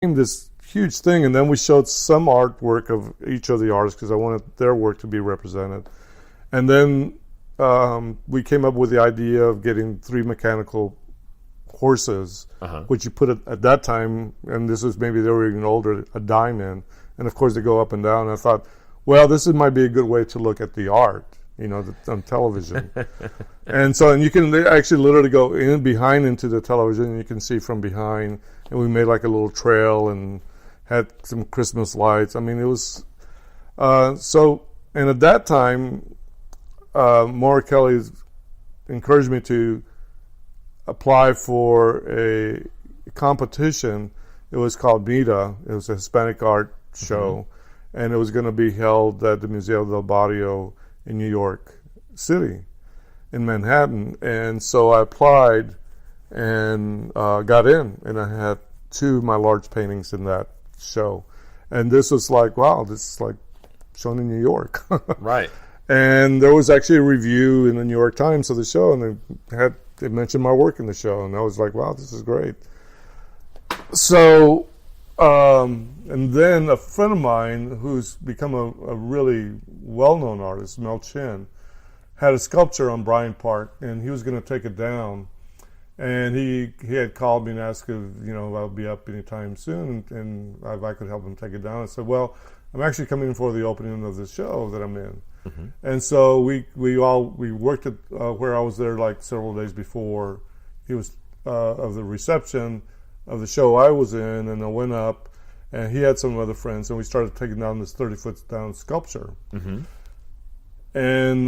this huge thing, and then we showed some artwork of each of the artists because I wanted their work to be represented. And then we came up with the idea of getting 3 mechanical horses, which you put at that time, and this was maybe they were even older, a dime in. And of course they go up and down. And I thought, well, this might be a good way to look at the art, on television. and you can actually literally go in behind into the television, and you can see from behind. And we made like a little trail and had some Christmas lights. I mean, it was and at that time, Maura Kelly encouraged me to apply for a competition. It was called MITA. It was a Hispanic art show, and it was going to be held at the Museo del Barrio in New York City, in Manhattan. And so I applied and got in, and I had 2 of my large paintings in that show. And this was like, wow, this is like shown in New York. Right. And there was actually a review in the New York Times of the show, and they mentioned my work in the show, and I was like, wow, this is great. So, and then a friend of mine who's become a really well-known artist, Mel Chin, had a sculpture on Bryant Park, and he was going to take it down. And he had called me and asked if, I'll be up anytime soon, and if I could help him take it down. I said, well, I'm actually coming for the opening of the show that I'm in. And so we worked at where I was there like several days before he was of the reception of the show I was in, and I went up, and he had some other friends, and we started taking down this 30-foot down sculpture. And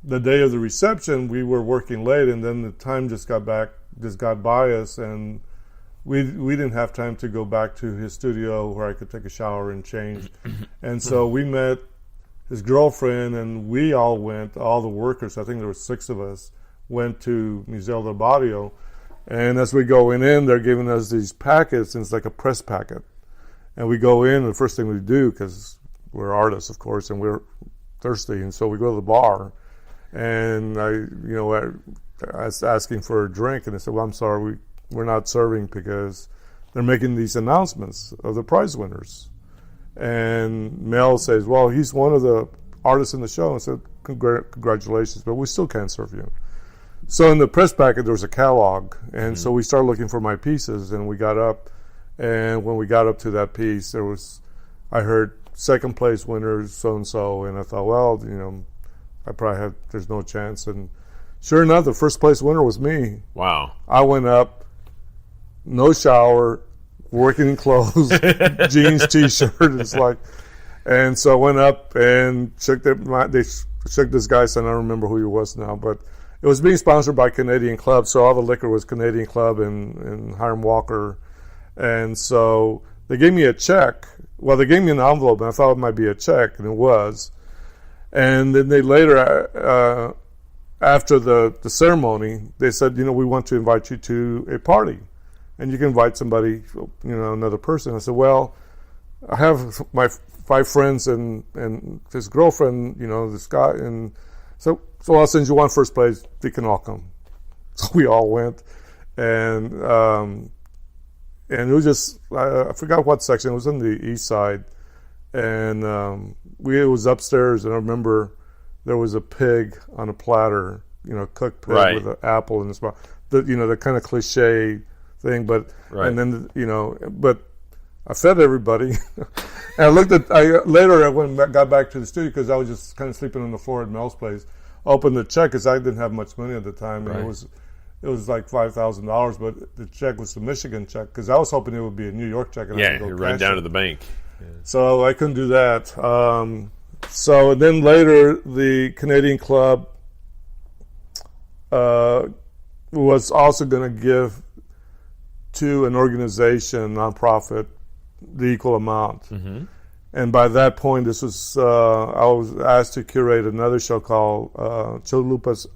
the day of the reception, we were working late, and then the time just got by us, and we didn't have time to go back to his studio where I could take a shower and change. And so we met his girlfriend, and we all went, all the workers, I think there were 6 of us, went to Museo del Barrio. And as we go in, they're giving us these packets, and it's like a press packet. And we go in, and the first thing we do, because we're artists, of course, and we're thirsty, and so we go to the bar. And I was asking for a drink, and they said, well, I'm sorry, we're not serving because they're making these announcements of the prize winners. And Mel says, well, he's one of the artists in the show. And I said, congratulations, but we still can't serve you. So in the press packet, there was a catalog. And so we started looking for my pieces, and we got up. And when we got up to that piece, I heard second place winner so-and-so. And I thought, well, I probably there's no chance. And sure enough, the first place winner was me. Wow. I went up, no shower, working in clothes, jeans, t-shirt. It's like, and so I went up and they shook this guy's hand. I don't remember who he was now, but it was being sponsored by Canadian Club. So all the liquor was Canadian Club and Hiram Walker. And so they gave me a check. Well, they gave me an envelope, and I thought it might be a check, and it was. And then they later, after the ceremony, they said, we want to invite you to a party. And you can invite somebody, another person. I said, well, I have my 5 friends and his girlfriend, this guy. And so I'll send you one first place. They can all come. So we all went. And it was just, I forgot what section. It was on the east side. And it was upstairs. And I remember there was a pig on a platter, cooked pig with an apple in his mouth. The kind of cliche thing, but and then but I fed everybody. And I looked at later. I got back to the studio because I was just kind of sleeping on the floor at Mel's place. Opened the check because I didn't have much money at the time, and it was like $5,000, but the check was the Michigan check because I was hoping it would be a New York check. And I could go run down to the bank. Yeah. So I couldn't do that. So then later, the Canadian Club was also going to give to an organization, nonprofit, the equal amount. And by that point, this was I was asked to curate another show called Chulas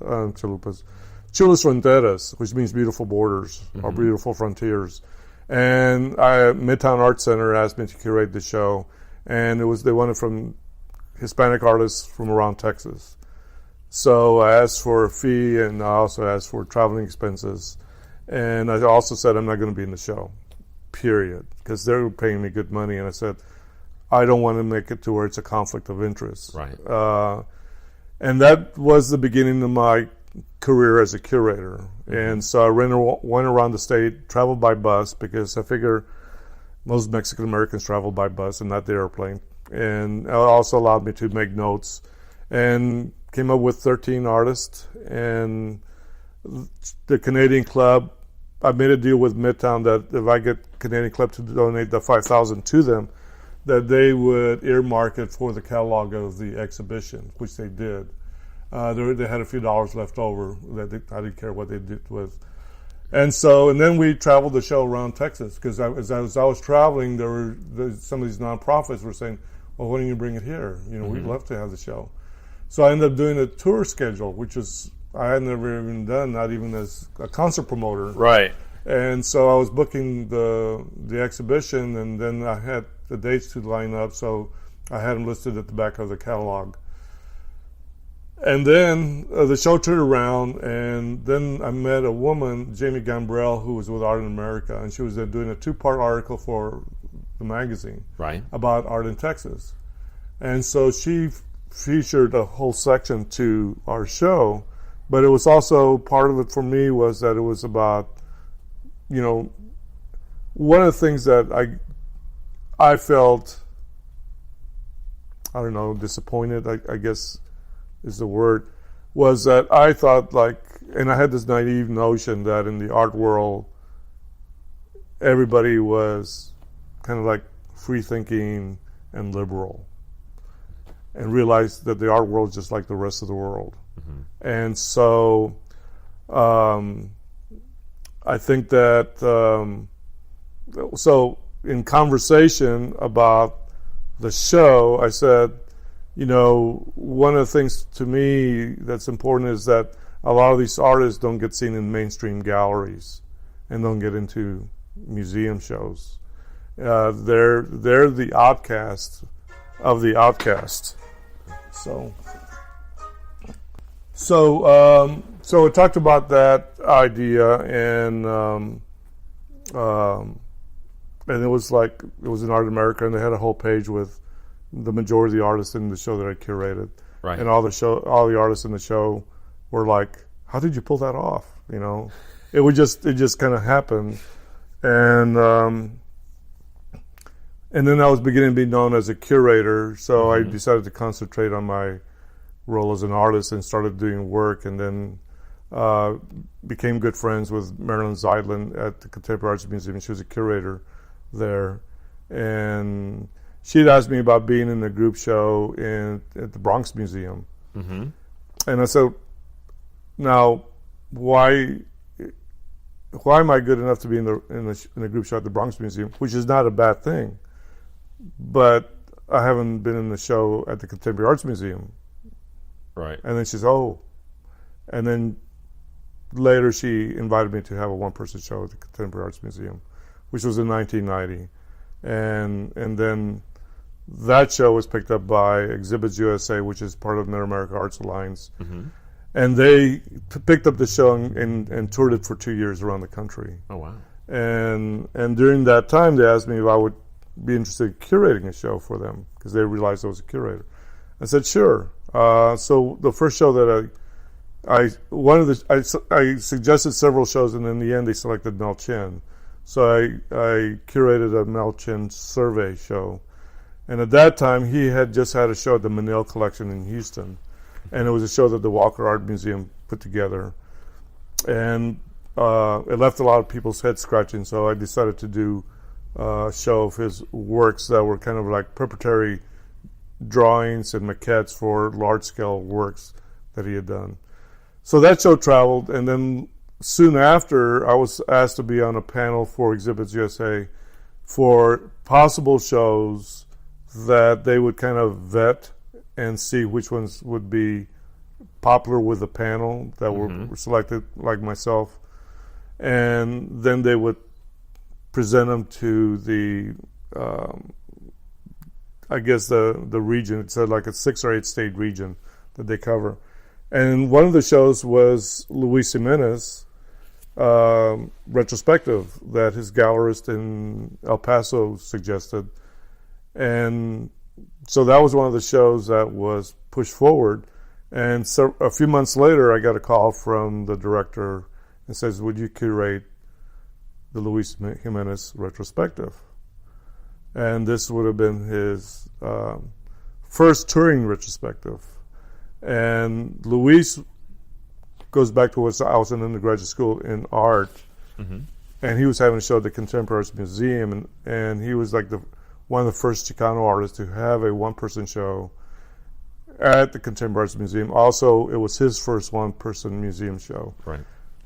Fronteras, which means beautiful borders or beautiful frontiers. And Midtown Art Center asked me to curate the show, and they wanted from Hispanic artists from around Texas. So I asked for a fee, and I also asked for traveling expenses. And I also said I'm not going to be in the show. period, because they were paying me good money, and I said, I don't want to make it to where it's a conflict of interest. Right. And that was the beginning of my career as a curator. And so I went around the state, traveled by bus, because I figure most Mexican Americans travel by bus and not the airplane. And it also allowed me to make notes, and came up with 13 artists. And the Canadian Club, I made a deal with Midtown that if I get Canadian Club to donate the $5,000 to them, that they would earmark it for the catalog of the exhibition, which they did. They had a few dollars left over that I didn't care what they did with. And then we traveled the show around Texas, because as I was traveling, some of these nonprofits were saying, well, why don't you bring it here? We'd love to have the show. So I ended up doing a tour schedule, which I had never even done, not even as a concert promoter. Right. And so I was booking the exhibition, and then I had the dates to line up, so I had them listed at the back of the catalog. And then the show turned around, and then I met a woman, Jamie Gambrell, who was with Art in America, and she was doing a 2-part article for the magazine about art in Texas. And so she featured a whole section to our show, but it was also, part of it for me was that it was about, one of the things that I felt, I don't know, disappointed, I guess is the word, was that I thought and I had this naive notion that in the art world, everybody was kind of like free-thinking and liberal, and realized that the art world is just like the rest of the world. Mm-hmm. And so I think that, so in conversation about the show, I said, one of the things to me that's important is that a lot of these artists don't get seen in mainstream galleries and don't get into museum shows. They're the outcast of the outcast. So we talked about that idea, and it was in Art America, and they had a whole page with the majority of the artists in the show that I curated. Right. And all the artists in the show were like, how did you pull that off? It just kind of happened. And then I was beginning to be known as a curator, so I decided to concentrate on my role as an artist and started doing work, and then became good friends with Marilyn Zeidlin at the Contemporary Arts Museum. She was a curator there. And she'd asked me about being in a group show at the Bronx Museum. Mm-hmm. And I said, now, why am I good enough to be in a group show at the Bronx Museum, which is not a bad thing, but I haven't been in the show at the Contemporary Arts Museum. Right. And then she said, oh. And then later she invited me to have a one-person show at the Contemporary Arts Museum, which was in 1990. And then that show was picked up by Exhibits USA, which is part of Mid-America Arts Alliance. Mm-hmm. And they picked up the show and toured it for 2 years around the country. Oh, wow. And during that time, they asked me if I would be interested in curating a show for them, because they realized I was a curator. I said, sure. So the first show that I suggested several shows, and in the end, they selected Mel Chin. So I curated a Mel Chin survey show. And at that time, he had just had a show at the Menil Collection in Houston. And it was a show that the Walker Art Museum put together. And it left a lot of people's heads scratching, so I decided to do a show of his works that were kind of like preparatory drawings and maquettes for large-scale works that he had done. So that show traveled, and then soon after, I was asked to be on a panel for Exhibits USA for possible shows that they would kind of vet and see which ones would be popular with the panel that were selected, like myself. And then they would present them to the, I guess the region. It's like a 6 or 8 state region that they cover. And one of the shows was Luis Jimenez, retrospective that his gallerist in El Paso suggested. And so that was one of the shows that was pushed forward. And so a few months later, I got a call from the director and says, would you curate the Luis Jimenez retrospective? And this would have been his first touring retrospective. And Luis goes back to when I was in undergraduate school in art, and he was having a show at the Contemporary Arts Museum, and he was like one of the first Chicano artists to have a one-person show at the Contemporary Arts Museum. Also, it was his first one-person museum show. Right.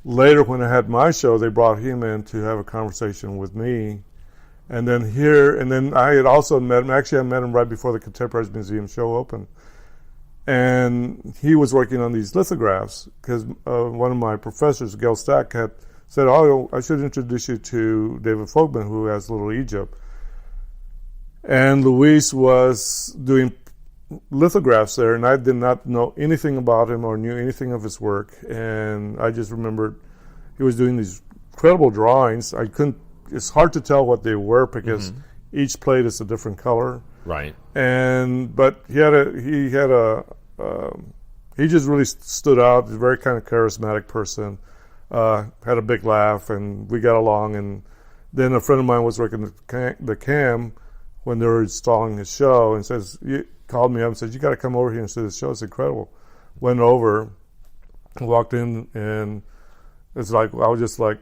Later, when I had my show, they brought him in to have a conversation with me. And then I had also met him. Actually, I met him right before the Contemporary Arts Museum show opened. And he was working on these lithographs because one of my professors, Gail Stack, had said, oh, I should introduce you to David Fogman, who has Little Egypt. And Luis was doing lithographs there, and I did not know anything about him or knew anything of his work. And I just remembered he was doing these incredible drawings. It's hard to tell what they were because each plate is a different color. Right. But he just really stood out. He's a very kind of charismatic person. Had a big laugh, and we got along. And then a friend of mine was working the cam when they were installing his show, and called me up and said, "You got to come over here and see this show. It's incredible." Went over, walked in, and it's like I was just like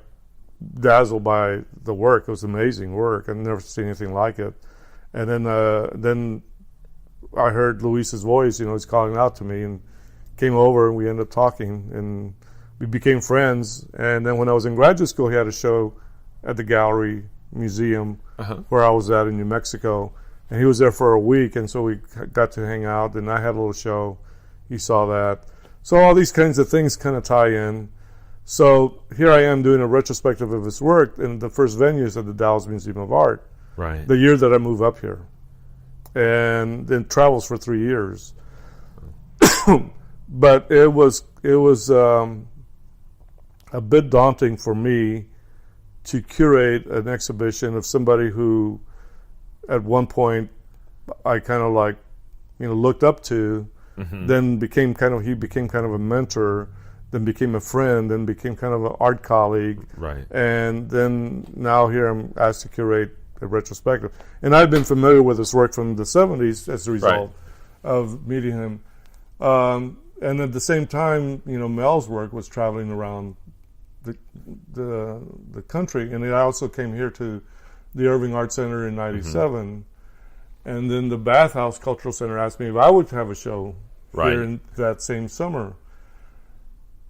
dazzled by the work. It was amazing work. I'd never seen anything like it. And then I heard Luis's voice. He's calling out to me, and came over, and we ended up talking, and we became friends. And then when I was in graduate school, he had a show at the Gallery Museum where I was at in New Mexico, and he was there for a week, and so we got to hang out, and I had a little show. He saw that. So all these kinds of things kind of tie in. So here I am doing a retrospective of his work, and the first venue is at the Dallas Museum of Art. Right. The year that I moved up here, and then travels for 3 years. But it was a bit daunting for me to curate an exhibition of somebody who, at one point, I kind of looked up to, then became kind of a mentor, then became a friend, then became kind of an art colleague, right? And then now here I'm asked to curate a retrospective, and I've been familiar with his work from the 70s as a result of meeting him. And at the same time, Mel's work was traveling around the country, and I also came here to the Irving Art Center in '97, and then the Bathhouse Cultural Center asked me if I would have a show here in that same summer.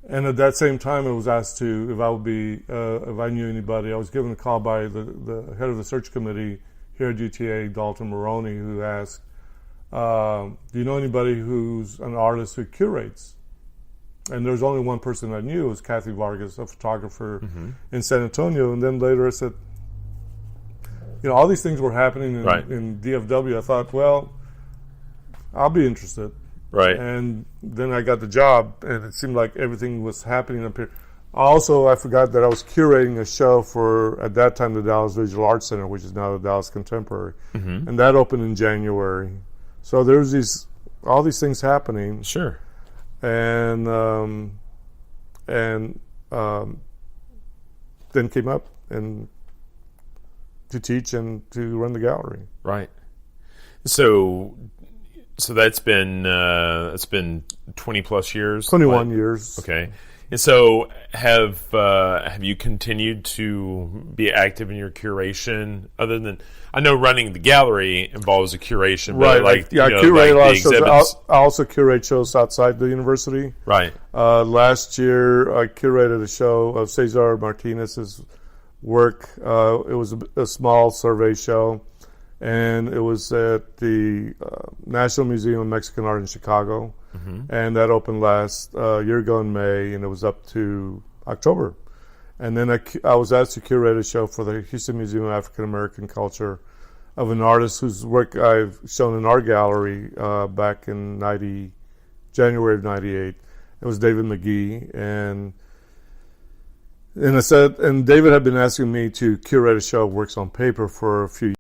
And at that same time, I was asked if I knew anybody. I was given a call by the head of the search committee here at UTA, Dalton Maroney, who asked, do you know anybody who's an artist who curates? And there's only one person I knew. It was Kathy Vargas, a photographer in San Antonio. And then later I said, all these things were happening in DFW. I thought, well, I'll be interested. Right. And then I got the job, and it seemed like everything was happening up here. Also, I forgot that I was curating a show for, at that time, the Dallas Visual Arts Center, which is now the Dallas Contemporary. And that opened in January. So there was all these things happening. Sure. And then came up and to teach and to run the gallery. Right. So that's been 20 plus years. 21 years. Okay. And so have you continued to be active in your curation? Other than, I know running the gallery involves a curation, but I curate a lot of shows. I also curate shows outside the university. Right. Last year, I curated a show of Cesar Martinez's work. It was a small survey show, and it was at the National Museum of Mexican Art in Chicago. And that opened last year ago in May, and it was up to October. And then I was asked to curate a show for the Houston Museum of African American Culture of an artist whose work I've shown in our gallery back in January of '98. It was David McGee, and And I said, and David had been asking me to curate a show of works on paper for a few